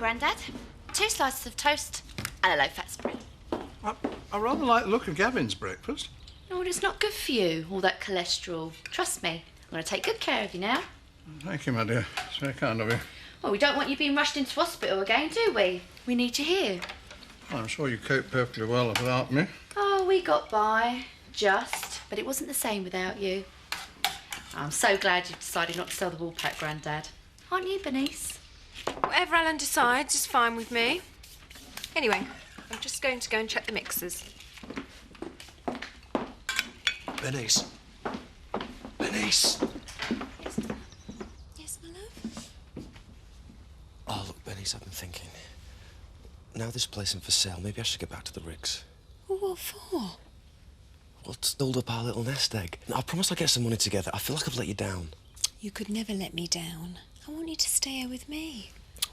Grandad. 2 slices of toast and a low-fat spread. I rather like the look of Gavin's breakfast. Oh, it's not good for you, all that cholesterol. Trust me, I'm going to take good care of you now. Thank you, my dear. It's very kind of you. Well, we don't want you being rushed into hospital again, do we? We need you here. I'm sure you coped perfectly well without me. Oh, we got by. Just. But it wasn't the same without you. I'm so glad you've decided not to sell the wool pack, Grandad. Aren't you, Bernice? Whatever Alan decides is fine with me. Anyway, I'm just going to go and check the mixers. Bernice. Bernice! Yes, my love? Oh, look, Bernice, I've been thinking. Now this place isn't for sale, maybe I should get back to the rigs. Well, what for? Well, to build up our little nest egg. I promise I'll get some money together. I feel like I've let you down. You could never let me down. I want you to stay here with me.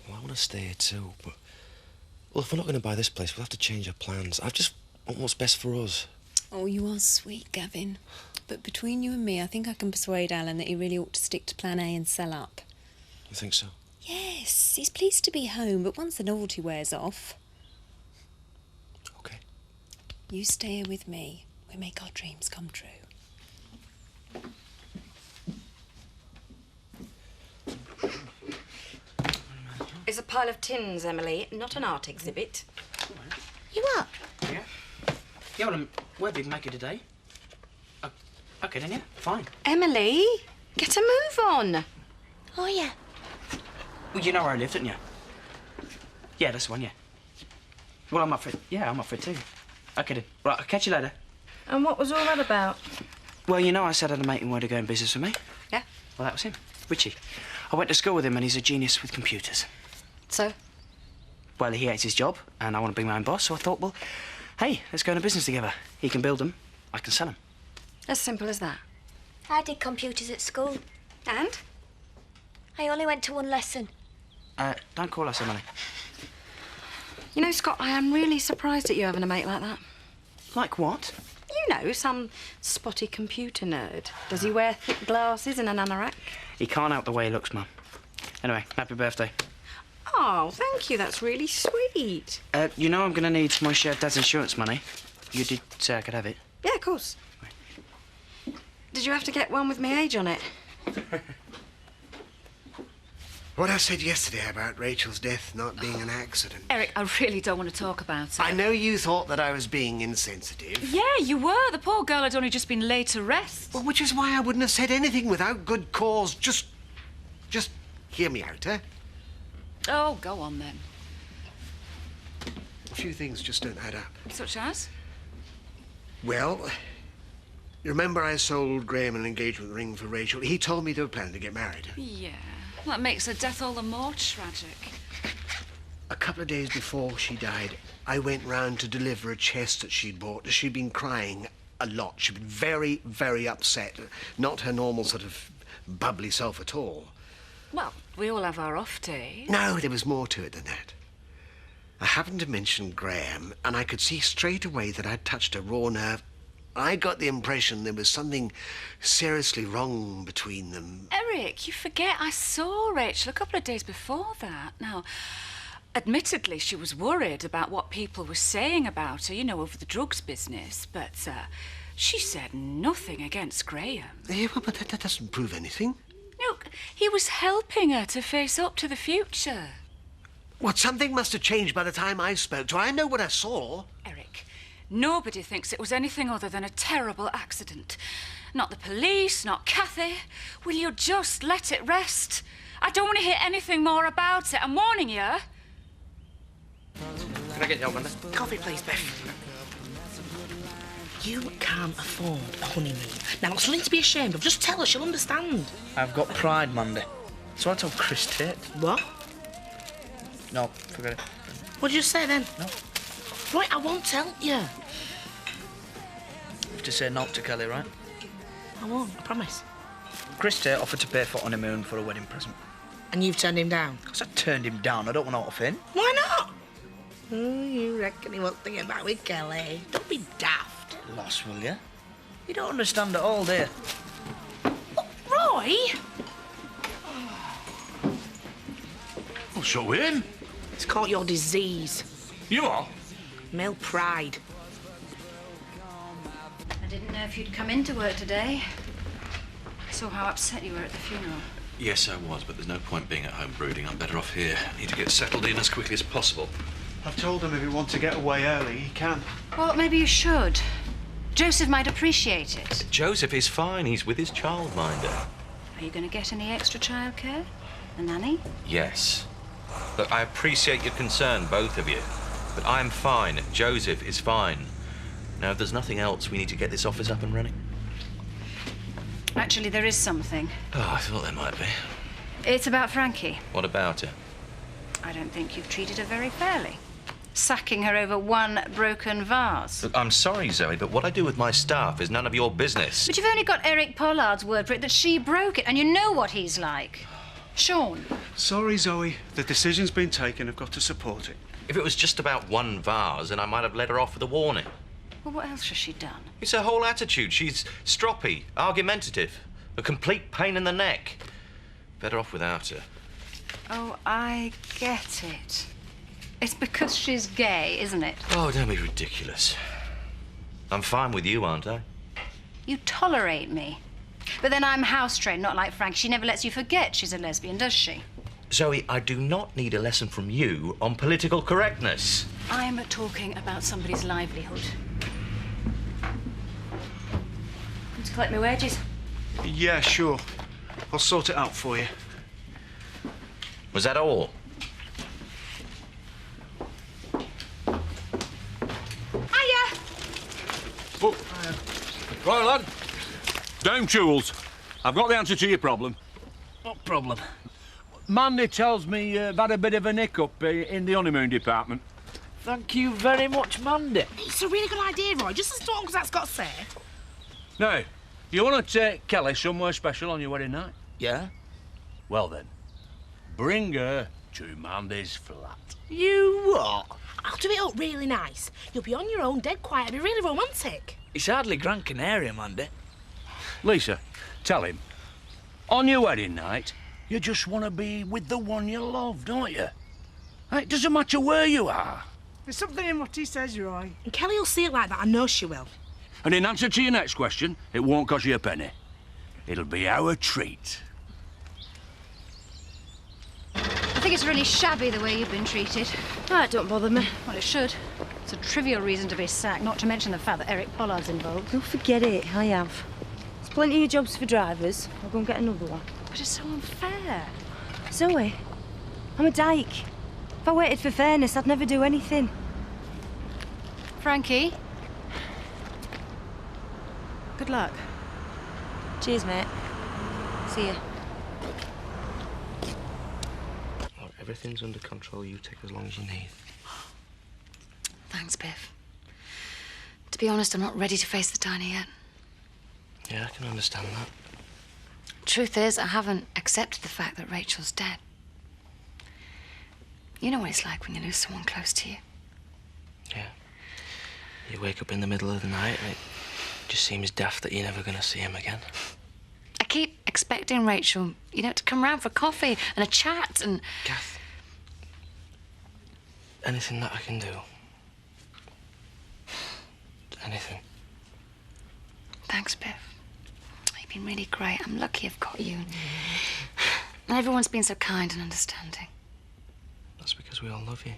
Well, I want to stay here too, but... Well, if we're not going to buy this place, we'll have to change our plans. I just want what's best for us. Oh, you are sweet, Gavin. But between you and me, I think I can persuade Alan that he really ought to stick to plan A and sell up. You think so? Yes, he's pleased to be home, but once the novelty wears off... OK. You stay here with me. We make our dreams come true. It's a pile of tins, Emily, not an art exhibit. You up? Yeah. Yeah, well, where did you make it today? OK, then, yeah, fine. Emily, get a move on. Oh, yeah. Well, you know where I live, don't you? Yeah, that's the one, yeah. Well, I'm up for it. Yeah, I'm up for it too. OK, then. Right, I'll catch you later. And what was all that about? Well, you know I said I had a mate who wanted to go in business with me. Yeah? Well, that was him. Richie. I went to school with him and he's a genius with computers. So? Well, he hates his job and I want to be my own boss, so I thought, well, hey, let's go into business together. He can build them, I can sell them. As simple as that. I did computers at school. And? I only went to one lesson. Don't call us Emily. You know, Scott, I am really surprised at you having a mate like that. Like what? You know, some spotty computer nerd. Does he wear thick glasses and an anorak? He can't help the way he looks, Mum. Anyway, happy birthday. Oh, thank you. That's really sweet. You know I'm going to need my share of Dad's insurance money. You did say I could have it. Yeah, of course. Right. Did you have to get one with my age on it? What I said yesterday about Rachel's death not being an accident. Eric, I really don't want to talk about it. I know you thought that I was being insensitive. Yeah, you were. The poor girl had only just been laid to rest. Well, which is why I wouldn't have said anything without good cause. Just hear me out, eh? Oh, go on then. A few things just don't add up. Such as? Well, you remember I sold Graham an engagement ring for Rachel? He told me they were planning to get married. Yeah. That makes her death all the more tragic. A couple of days before she died, I went round to deliver a chest that she'd bought. She'd been crying a lot. She'd been very, very upset. Not her normal sort of bubbly self at all. Well, we all have our off days. No, there was more to it than that. I happened to mention Graham, and I could see straight away that I'd touched a raw nerve. I got the impression there was something seriously wrong between them. Eric, you forget I saw Rachel a couple of days before that. Now, admittedly, she was worried about what people were saying about her, you know, over the drugs business, but she said nothing against Graham. Yeah, well, but that doesn't prove anything. Look, he was helping her to face up to the future. Well, something must have changed by the time I spoke to her. I know what I saw. Eric, nobody thinks it was anything other than a terrible accident. Not the police, not Kathy. Will you just let it rest? I don't want to hear anything more about it. I'm warning you. Can I get you on, Amanda? Coffee, please, Beth. You can't afford a honeymoon. Now, it's something to be ashamed of. Just tell her, she'll understand. I've got pride Monday. So I told Chris Tate. What? No, forget it. What did you say then? No. Right, I won't tell you. You have to say no to Kelly, right? I won't, I promise. Chris Tate offered to pay for honeymoon for a wedding present. And you've turned him down? Because I turned him down. I don't want to offend. Why not? Oh, you reckon he wants to get back with Kelly? Don't be daft. Lost, will you? You don't understand at all, do you? Roy? What's up with him? It's called your disease. You are? Male pride. I didn't know if you'd come into work today. I saw how upset you were at the funeral. Yes, I was, but there's no point being at home brooding. I'm better off here. I need to get settled in as quickly as possible. I've told him if he wants to get away early, he can. Well, maybe you should. Joseph might appreciate it. Joseph is fine. He's with his childminder. Are you going to get any extra childcare? A nanny? Yes. Look, I appreciate your concern, both of you. But I'm fine. Joseph is fine. Now, if there's nothing else, we need to get this office up and running. Actually, there is something. Oh, I thought there might be. It's about Frankie. What about her? I don't think you've treated her very fairly. Sacking her over one broken vase. Look, I'm sorry, Zoe, but what I do with my staff is none of your business. But you've only got Eric Pollard's word for it that she broke it, and you know what he's like. Sean. Sorry, Zoe. The decision's been taken. I've got to support it. If it was just about one vase, then I might have let her off with a warning. Well, what else has she done? It's her whole attitude. She's stroppy, argumentative, a complete pain in the neck. Better off without her. Oh, I get it. It's because she's gay, isn't it? Oh, don't be ridiculous. I'm fine with you, aren't I? You tolerate me. But then I'm house-trained, not like Frank. She never lets you forget she's a lesbian, does she? Zoe, I do not need a lesson from you on political correctness. I'm talking about somebody's livelihood. Come to collect my wages. Yeah, sure. I'll sort it out for you. Was that all? Hiya! Oh. Right, lad. Down tools. I've got the answer to your problem. What problem? Mandy tells me you've had a bit of a hiccup in the honeymoon department. Thank you very much, Mandy. It's a really good idea, Roy. Just as long as that's got to say. Now, you want to take Kelly somewhere special on your wedding night? Yeah? Well then, bring her to Mandy's flat. You what? I'll do it up really nice. You'll be on your own, dead quiet, it'll be really romantic. It's hardly Gran Canaria, Mandy. Lisa, tell him, on your wedding night, you just want to be with the one you love, don't you? It doesn't matter where you are. There's something in what he says, Roy. And Kelly will see it like that, I know she will. And in answer to your next question, it won't cost you a penny. It'll be our treat. I think it's really shabby the way you've been treated. That don't bother me. Well, it should. It's a trivial reason to be sacked, not to mention the fact that Eric Pollard's involved. Don't forget it, I have. There's plenty of jobs for drivers. I'll go and get another one. But it's so unfair. Zoe, I'm a dyke. If I waited for fairness, I'd never do anything. Frankie? Good luck. Cheers, mate. See ya. Look, everything's under control. You take as long as you need. Thanks, Biff. To be honest, I'm not ready to face the tiny yet. Yeah, I can understand that. Truth is, I haven't accepted the fact that Rachel's dead. You know what it's like when you lose someone close to you. Yeah. You wake up in the middle of the night and it just seems daft that you're never going to see him again. I keep expecting Rachel, you know, to come round for coffee and a chat and... Kath, anything that I can do. Anything. Thanks, Biff. You've been really great. I'm lucky I've got you. And everyone's been so kind and understanding. That's because we all love you.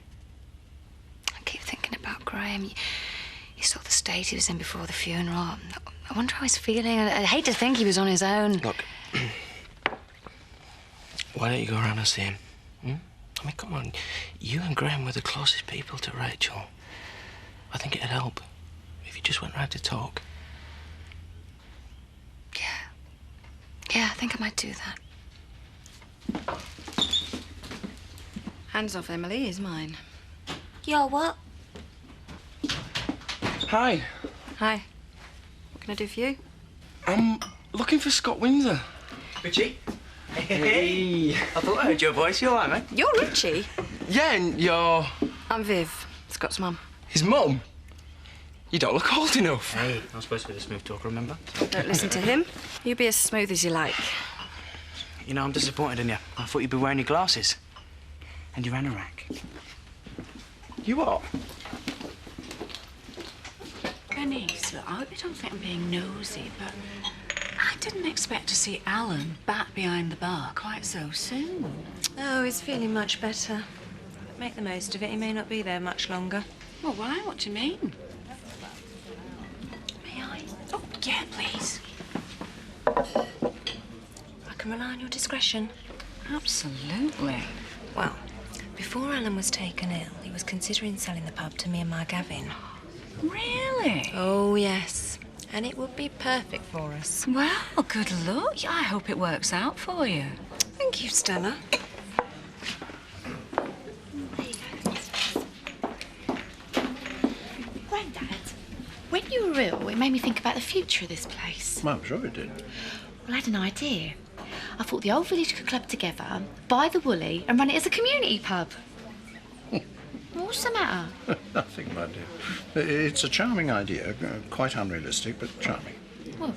I keep thinking about Graham. You saw the state he was in before the funeral. I wonder how he's feeling. I'd hate to think he was on his own. Look, why don't you go around and see him? Hmm? I mean, come on. You and Graham were the closest people to Rachel. I think it'd help if you just went round to talk. Yeah, I think I might do that. Hands off, Emily, is mine. You're what? Hi. Hi. What can I do for you? I'm looking for Scott Windsor. Richie? Hey! I thought I heard your voice. You all right, mate? You're Richie. Yeah, and you're... I'm Viv, Scott's mum. his mum? You don't look old enough. Hey, I'm supposed to be the smooth talker, remember? Don't listen to him. You be as smooth as you like. You know, I'm disappointed in you. I thought you'd be wearing your glasses. And your anorak. You what? Bernice, look, I hope you don't think I'm being nosy, but I didn't expect to see Alan back behind the bar quite so soon. Oh, he's feeling much better. But make the most of it. He may not be there much longer. Well, why? What do you mean? May I? Oh, yeah, please. I can rely on your discretion. Absolutely. Well, before Alan was taken ill, he was considering selling the pub to me and my Gavin. Really? Oh, yes. And it would be perfect for us. Well, good luck. I hope it works out for you. Thank you, Stella. Grandad, when you were ill, it made me think about the future of this place. Well, I'm sure it did. Well, I had an idea. I thought the old village could club together, buy the Woolly, and run it as a community pub. What's the matter? Nothing, my dear. It's a charming idea, quite unrealistic, but charming. Well,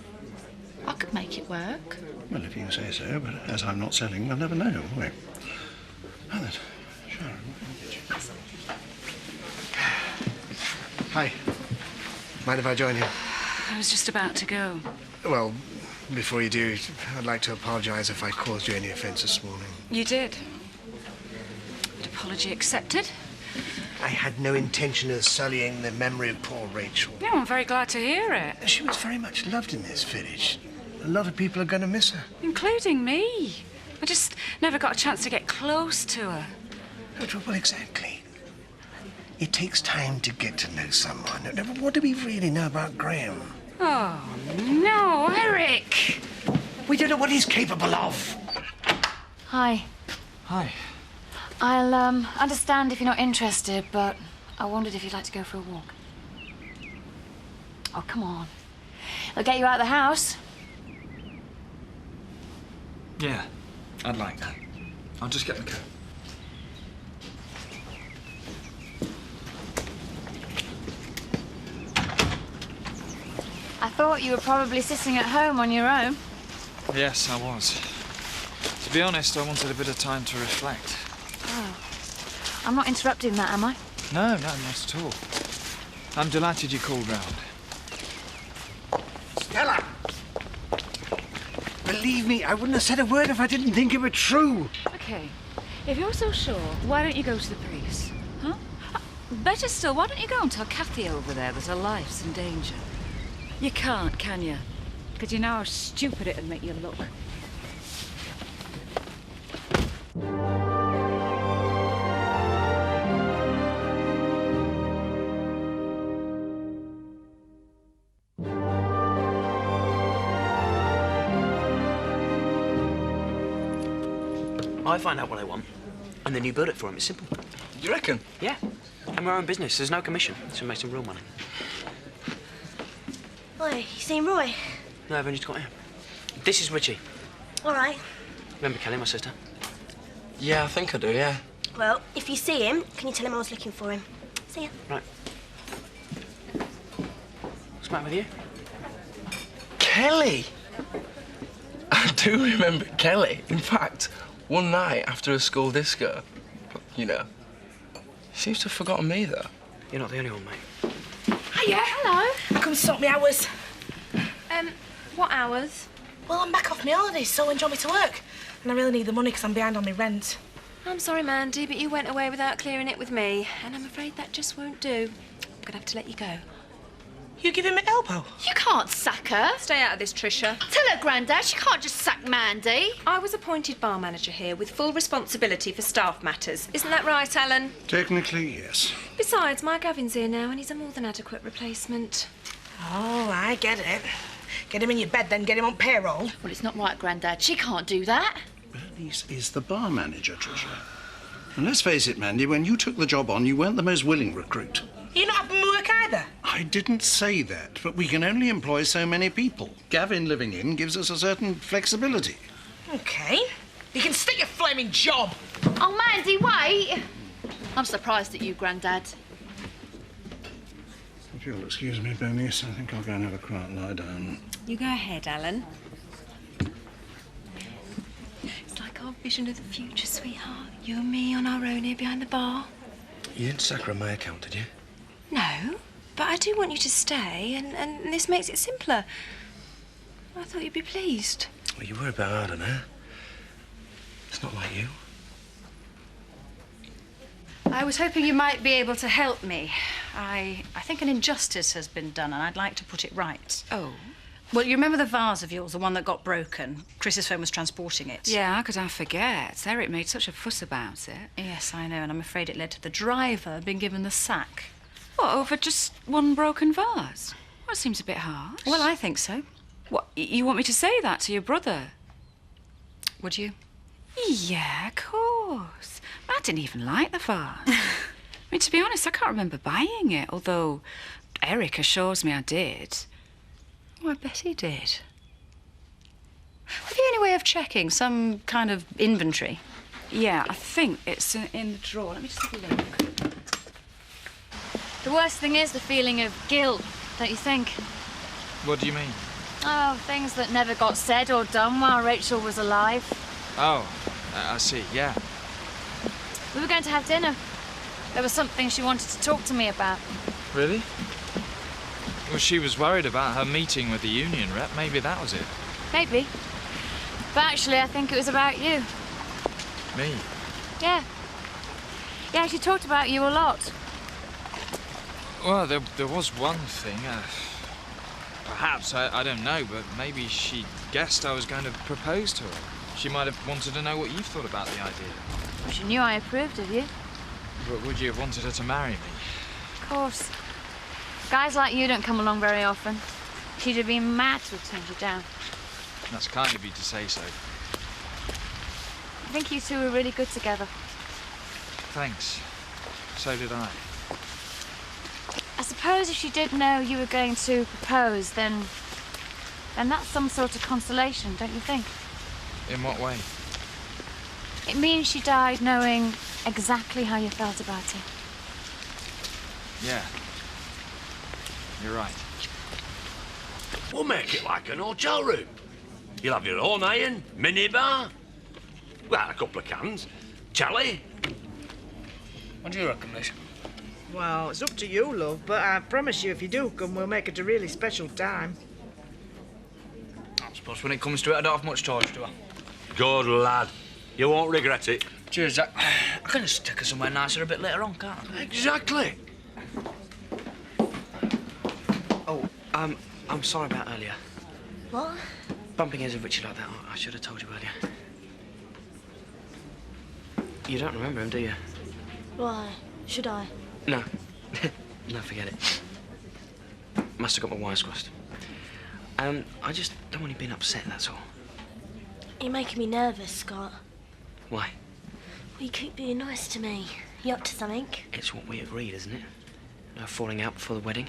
I could make it work. Well, if you say so, but as I'm not selling, we'll never know, will we? Oh, that's... Sharon, Hi. Mind if I join you? I was just about to go. Well, before you do, I'd like to apologise if I caused you any offence this morning. You did. Apology accepted. I had no intention of sullying the memory of poor Rachel. No, I'm very glad to hear it. She was very much loved in this village. A lot of people are going to miss her. Including me. I just never got a chance to get close to her. Well, exactly. It takes time to get to know someone. What do we really know about Graham? Oh, no, Eric! We don't know what he's capable of. Hi. Hi. I'll understand if you're not interested, but I wondered if you'd like to go for a walk. Oh, come on. I'll get you out of the house. Yeah, I'd like that. I'll just get the coat. I thought you were probably sitting at home on your own. Yes, I was. To be honest, I wanted a bit of time to reflect. Oh. I'm not interrupting that, am I? No, not at all. I'm delighted you called round. Stella! Believe me, I wouldn't have said a word if I didn't think it were true. Okay, if you're so sure, why don't you go to the police? Huh? Better still, why don't you go and tell Kathy over there that her life's in danger? You can't, can you? Because you know how stupid it'd make you look. I find out what I want, and then you build it for him. It's simple. You reckon? Yeah. And we're our own business. There's no commission, so we make some real money. Oi, you seen Roy? No, I've only just got here. This is Richie. All right. Remember Kelly, my sister? Yeah, I think I do, yeah. Well, if you see him, can you tell him I was looking for him? See ya. Right. What's the matter with you? Kelly! I do remember Kelly. In fact, one night after a school disco, you know, she seems to have forgotten me, though. You're not the only one, mate. Hiya. Hello. I come sort me hours. What hours? Well, I'm back off my holidays, so enjoy me to work. And I really need the money because I'm behind on my rent. I'm sorry, Mandy, but you went away without clearing it with me, and I'm afraid that just won't do. I'm gonna have to let you go. You give him an elbow? You can't sack her. Stay out of this, Tricia. Tell her, Grandad, she can't just sack Mandy. I was appointed bar manager here with full responsibility for staff matters. Isn't that right, Alan? Technically, yes. Besides, my Gavin's here now, and he's a more than adequate replacement. Oh, I get it. Get him in your bed, then get him on payroll. Well, it's not right, Grandad. She can't do that. Bernice is the bar manager, Tricia. And let's face it, Mandy, when you took the job on, you weren't the most willing recruit. You're not having me work either. I didn't say that, but we can only employ so many people. Gavin living in gives us a certain flexibility. OK. You can stick your flaming job. Oh, Mandy, wait. I'm surprised at you, Grandad. If you'll excuse me, Bernice, I think I'll go and have a quiet lie down. You go ahead, Alan. It's like our vision of the future, sweetheart. You and me on our own here behind the bar. You didn't sack her on my account, did you? No, but I do want you to stay, and this makes it simpler. I thought you'd be pleased. Well, you were a bit hard on her. It's not like you. I was hoping you might be able to help me. I think an injustice has been done, and I'd like to put it right. Oh? Well, you remember the vase of yours, the one that got broken? Chris's phone was transporting it. Yeah, how could I forget? Eric made such a fuss about it. Yes, I know, and I'm afraid it led to the driver being given the sack. What, over just one broken vase? Well, it seems a bit harsh. Well, I think so. What, you want me to say that to your brother? Would you? Yeah, of course. I didn't even like the vase. I mean, to be honest, I can't remember buying it, although Eric assures me I did. Oh, I bet he did. Have you any way of checking some kind of inventory? Yeah, I think it's in the drawer. Let me just have a look. The worst thing is the feeling of guilt, don't you think? What do you mean? Oh, things that never got said or done while Rachel was alive. Oh, I see, yeah. We were going to have dinner. There was something she wanted to talk to me about. Really? Well, she was worried about her meeting with the union rep. Maybe that was it. Maybe. But actually, I think it was about you. Me? Yeah. Yeah, she talked about you a lot. Well, there was one thing. Perhaps, I don't know, but maybe she guessed I was going to propose to her. She might have wanted to know what you thought about the idea. Well, she knew I approved of you. But would you have wanted her to marry me? Of course. Guys like you don't come along very often. She'd have been mad to have turned you down. That's kind of you to say so. I think you two were really good together. Thanks. So did I. I suppose if she did know you were going to propose, then that's some sort of consolation, don't you think? In what way? It means she died knowing exactly how you felt about it. Yeah. You're right. We'll make it like an hotel room. You'll have your own iron, minibar. Well, a couple of cans. Telly. What do you reckon, Miss? Well, it's up to you, love, but I promise you if you do come, we'll make it a really special time. I suppose when it comes to it, I don't have much choice, do I? Good lad. You won't regret it. Cheers, Jack. I can just stick her somewhere nicer a bit later on, can't I? Exactly. Oh, I'm sorry about earlier. What? Bumping into Richard like that, I should have told you earlier. You don't remember him, do you? Why? Should I? No. No, forget it. Must have got my wires crossed. I just don't want you being upset, that's all. You're making me nervous, Scott. Why? Well, you keep being nice to me. You up to something? It's what we agreed, isn't it? No falling out before the wedding.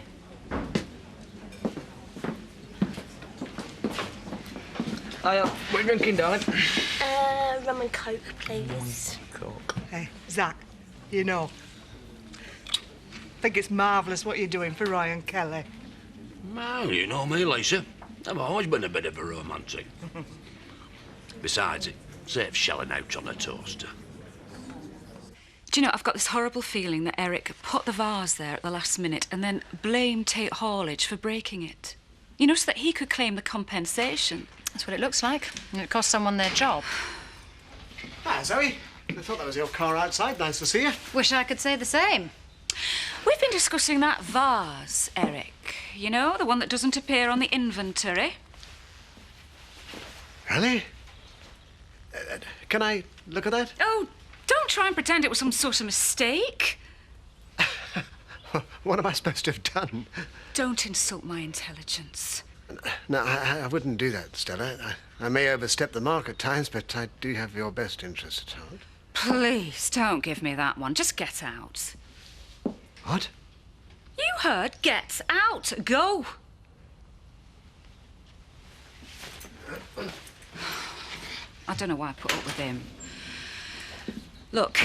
What are you drinking, darling? Rum and Coke, please. Coke. Hey, Zach, you know, I think it's marvellous what you're doing for Ryan Kelly. Well, you know me, Lisa. I've always been a bit of a romantic. Besides, it saves shelling out on a toaster. Do you know, I've got this horrible feeling that Eric put the vase there at the last minute and then blamed Tate Haulage for breaking it. You know, so that he could claim the compensation. That's what it looks like. It cost someone their job. Hi, Zoe. I thought that was your car outside. Nice to see you. Wish I could say the same. We've been discussing that vase, Eric. You know, the one that doesn't appear on the inventory. Really? Can I look at that? Oh, don't try and pretend it was some sort of mistake. What am I supposed to have done? Don't insult my intelligence. No, I wouldn't do that, Stella. I may overstep the mark at times, but I do have your best interests at heart. Please, don't give me that one. Just get out. What? You heard. Get out. Go. I don't know why I put up with him. Look,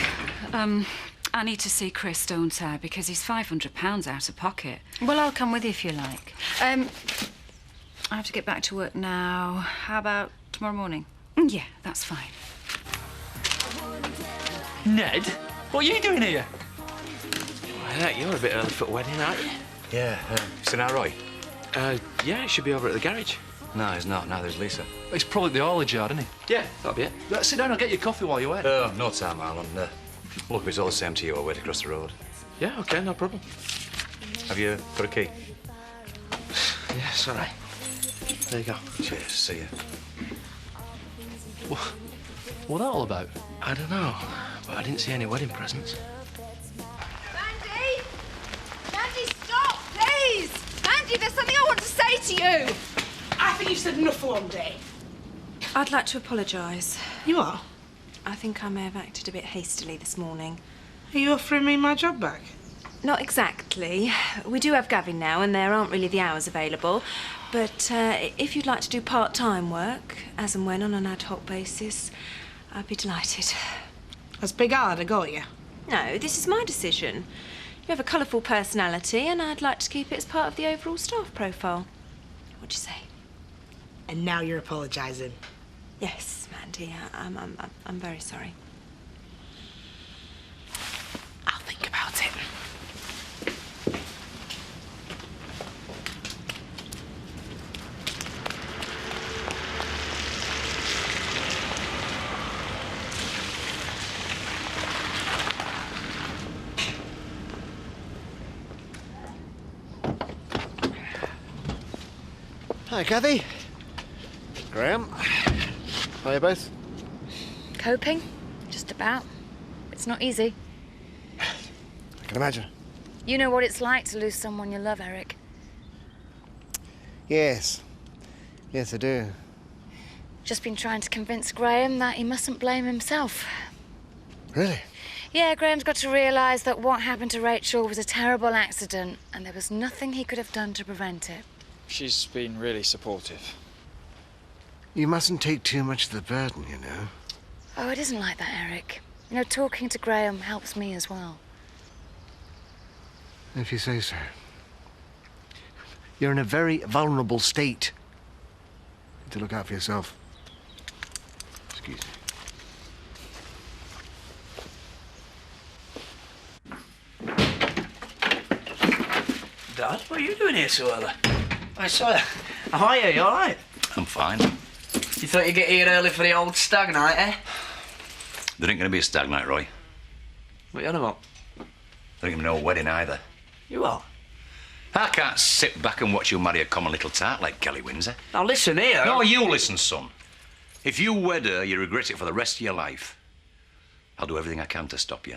I need to see Chris, don't I? Because he's £500 out of pocket. Well, I'll come with you if you like. I have to get back to work now. How about tomorrow morning? Yeah, that's fine. Ned? What are you doing here? You're a bit early for a wedding, aren't you? Yeah, so now Roy? Yeah, he should be over at the garage. No, he's not. Now there's Lisa. He's probably at the haulage yard, isn't he? Yeah, that'll be it. Sit down and get your coffee while you're waiting. Oh, no time, Alan. Look, if it's all the same to you, I'll wait across the road. Yeah, OK, no problem. Have you got a key? Yeah, it's all right. There you go. Cheers, see you. What that all about? I don't know, but I didn't see any wedding presents. Mandy! Mandy, stop, please! Mandy, there's something I want to say to you! I think you've said enough for one day. I'd like to apologise. You are? I think I may have acted a bit hastily this morning. Are you offering me my job back? Not exactly. We do have Gavin now, and there aren't really the hours available. But if you'd like to do part-time work, as and when on an ad hoc basis, I'd be delighted. That's big hard, I got you. No, this is my decision. You have a colourful personality, and I'd like to keep it as part of the overall staff profile. What do you say? And now you're apologising. Yes, Mandy, I'm very sorry. I'll think about it. Hi, Kathy. Graham. How are you both? Coping? Just about. It's not easy. I can imagine. You know what it's like to lose someone you love, Eric. Yes. Yes, I do. Just been trying to convince Graham that he mustn't blame himself. Really? Yeah, Graham's got to realise that what happened to Rachel was a terrible accident and there was nothing he could have done to prevent it. She's been really supportive. You mustn't take too much of the burden, you know. Oh, it isn't like that, Eric. You know, talking to Graham helps me as well. If you say so. You're in a very vulnerable state. You need to look out for yourself. Excuse me. Dad, what are you doing here so early? I saw you. How are you? You all right? I'm fine. You thought you'd get here early for the old stag night, eh? There ain't going to be a stag night, Roy. What are you on about? There ain't going to be no wedding either. You are? I can't sit back and watch you marry a common little tart like Kelly Windsor. Now listen here. No, you listen, son. If you wed her, you regret it for the rest of your life. I'll do everything I can to stop you.